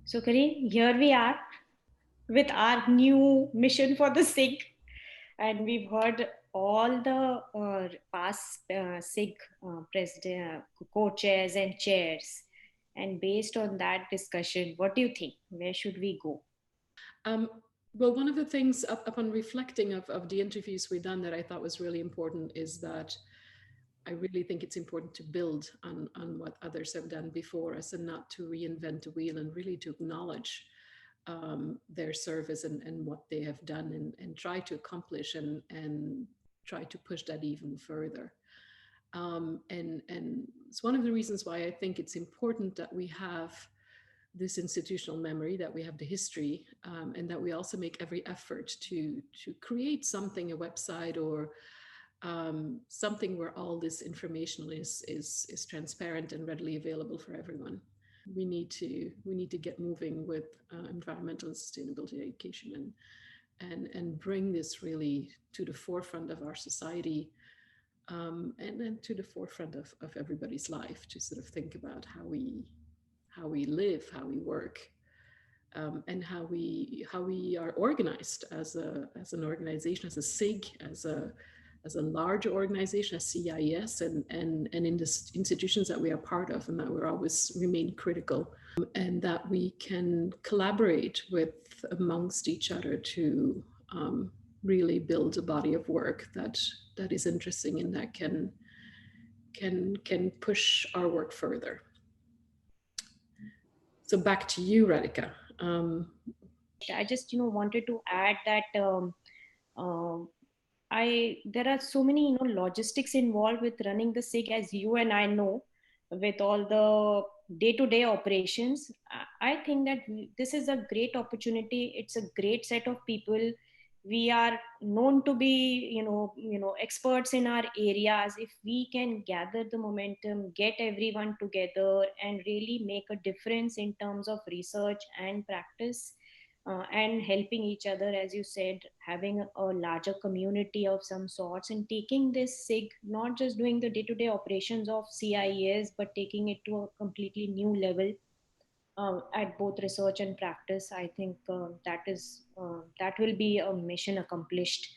So, Carine, here we are with our new mission for the SIG, and we've heard all the past SIG president, co-chairs, and chairs. And based on that discussion, what do you think? Where should we go? Um, well, one of the things upon reflecting of the interviews we've done that I thought was really important is that I really think it's important to build on what others have done before us and not to reinvent the wheel, and really to acknowledge their service and what they have done, and try to accomplish and try to push that even further. And it's one of the reasons why I think it's important that we have this institutional memory, that we have the history, and that we also make every effort to create something, a website or something where all this information is transparent and readily available for everyone. We need to get moving with environmental and sustainability education, and bring this really to the forefront of our society, and then to the forefront of everybody's life, to sort of think about how we live, how we work, and how we are organized as an organization, as a SIG, as a larger organization, as CIES, and in the institutions that we are part of, and that we're always remain critical, and that we can collaborate with amongst each other to really build a body of work that is interesting and that can push our work further. So back to you, Radhika. I just wanted to add that there are so many logistics involved with running the SIG, as you and I know, with all the day-to-day operations. I think that this is a great opportunity. It's a great set of people. We are known to be experts in our areas. If we can gather the momentum, get everyone together, and really make a difference in terms of research and practice, and helping each other, as you said, having a larger community of some sorts, and taking this SIG, not just doing the day-to-day operations of CIES, but taking it to a completely new level, at both research and practice. I think that will be a mission accomplished,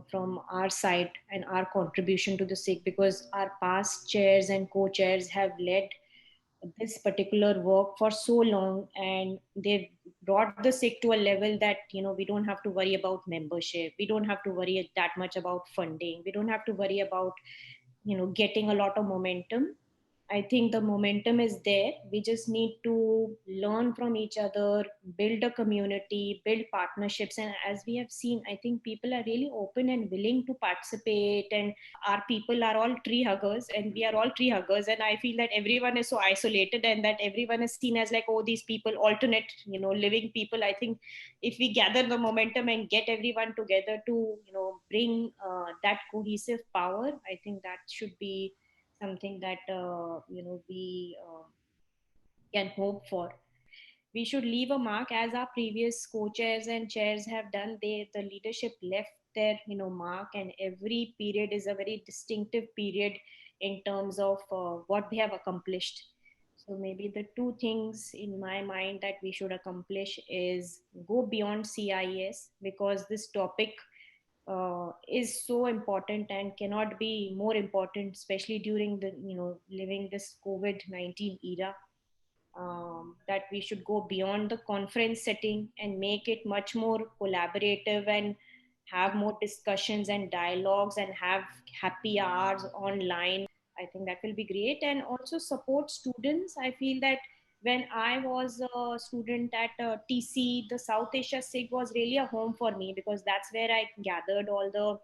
from our side, and our contribution to the SIG, because our past chairs and co-chairs have led this particular work for so long, and they've brought the SIG to a level that we don't have to worry about membership, we don't have to worry that much about funding, we don't have to worry about getting a lot of momentum. I think the momentum is there. We just need to learn from each other, build a community, build partnerships. And as we have seen, I think people are really open and willing to participate. And our people are all tree huggers, and we are all tree huggers. And I feel that everyone is so isolated, and that everyone is seen as like, oh, these people, alternate, living people. I think if we gather the momentum and get everyone together to, bring that cohesive power, I think that should be something that we can hope for. We should leave a mark, as our previous co-chairs and chairs have done. The leadership left their mark, and every period is a very distinctive period in terms of what they have accomplished. So maybe the two things in my mind that we should accomplish is go beyond CIS, because this topic is so important and cannot be more important, especially during the living this COVID-19 era. That we should go beyond the conference setting and make it much more collaborative, and have more discussions and dialogues, and have happy hours online. I think that will be great, and also support students. I feel that when I was a student at TC, the South Asia SIG was really a home for me, because that's where I gathered all the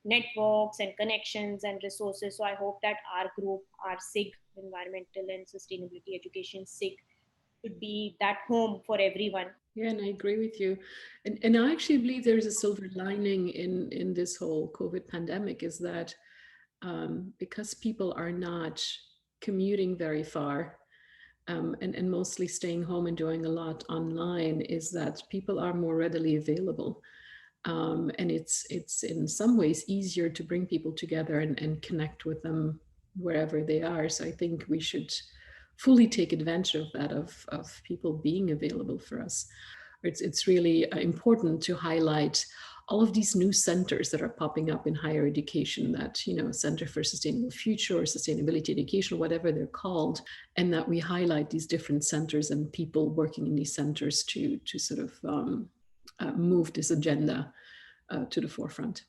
networks and connections and resources. So I hope that our group, our SIG, Environmental and Sustainability Education SIG, should be that home for everyone. Yeah, and I agree with you. And I actually believe there's a silver lining in this whole COVID pandemic, is that because people are not commuting very far, and mostly staying home and doing a lot online, is that people are more readily available. And it's in some ways easier to bring people together and connect with them wherever they are. So I think we should fully take advantage of that, of people being available for us. It's really important to highlight all of these new centers that are popping up in higher education, that, you know, Center for Sustainable Future or Sustainability Education, whatever they're called, and that we highlight these different centers and people working in these centers to sort of move this agenda to the forefront.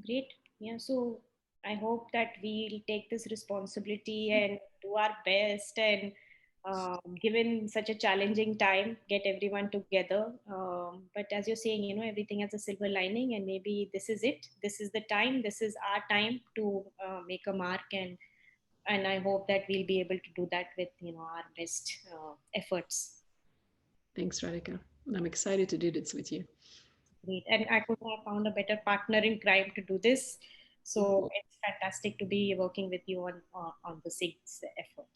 Great. Yeah. So I hope that we'll take this responsibility and do our best, and given such a challenging time, get everyone together. But as you're saying, you know, everything has a silver lining, and maybe this is it. This is the time. This is our time to make a mark, and I hope that we'll be able to do that with, you know, our best efforts. Thanks, Radhika. I'm excited to do this with you. Great. And I couldn't have found a better partner in crime to do this. So it's fantastic to be working with you on the SIG's effort.